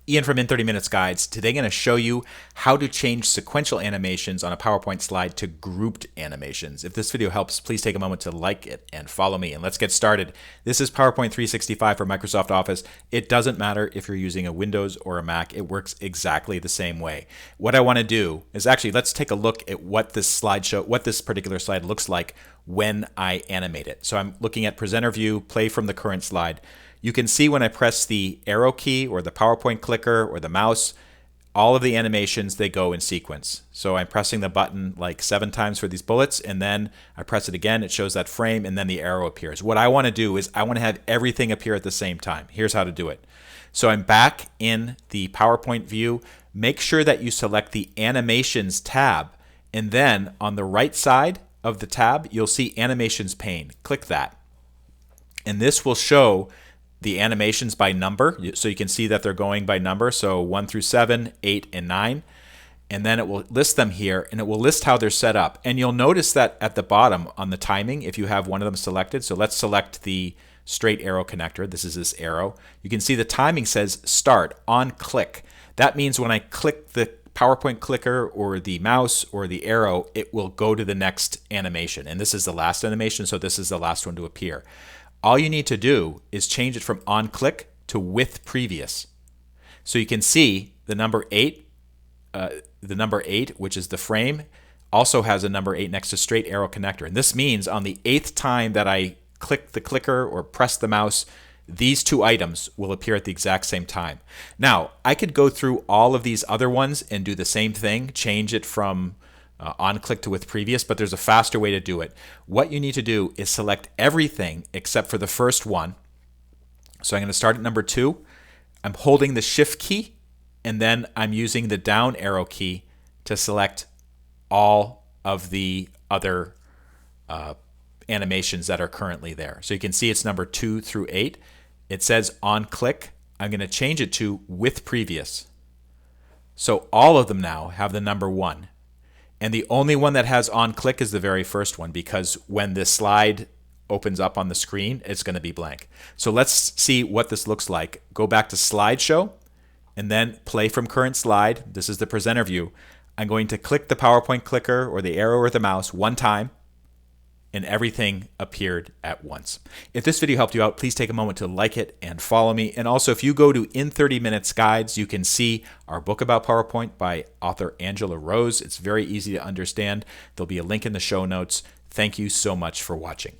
Ian from In 30 Minutes Guides. Today I'm going to show you how to change sequential animations on a PowerPoint slide to grouped animations. If this video helps, please take a moment to like it and follow me, and let's get started. This is PowerPoint 365 for Microsoft Office. It doesn't matter if you're using a Windows or a Mac. It works exactly the same way. What I want to do is actually, let's take a look at what this particular slide looks like when I animate it. So I'm looking at presenter view, play from the current slide. You can see when I press the arrow key or the PowerPoint clicker or the mouse, all of the animations, they go in sequence. So I'm pressing the button like 7 times for these bullets, and then I press it again, it shows that frame, and then the arrow appears. What I want to do is I want to have everything appear at the same time. Here's how to do it. So I'm back in the PowerPoint view. Make sure that you select the Animations tab, and then on the right side of the tab, you'll see Animations pane. Click that. And this will show the animations by number, so you can see that they're going by number, so 1 through 7, 8, and 9. And then it will list them here, and it will list how they're set up. And you'll notice that at the bottom on the timing, if you have one of them selected, so let's select the straight arrow connector. This is this arrow. You can see the timing says start on click. That means when I click the PowerPoint clicker or the mouse or the arrow, it will go to the next animation. And this is the last animation, so this is the last one to appear. All you need to do is change it from on click to with previous. So you can see the number 8, which is the frame, also has a number 8 next to straight arrow connector. And this means on the 8th time that I click the clicker or press the mouse, these two items will appear at the exact same time. Now, I could go through all of these other ones and do the same thing, change it from on click to with previous, but there's a faster way to do it. What you need to do is select everything except for the first one. So I'm going to start at number 2. I'm holding the shift key, and then I'm using the down arrow key to select all of the other animations that are currently there. So you can see it's number 2 through 8. It says on click. I'm going to change it to with previous. So all of them now have the number 1. And the only one that has on click is the very first one, because when this slide opens up on the screen, it's going to be blank. So let's see what this looks like. Go back to slideshow and then play from current slide. This is the presenter view. I'm going to click the PowerPoint clicker or the arrow or the mouse one time, and everything appeared at once. If this video helped you out, please take a moment to like it and follow me. And also, if you go to In 30 Minutes Guides, you can see our book about PowerPoint by author Angela Rose. It's very easy to understand. There'll be a link in the show notes. Thank you so much for watching.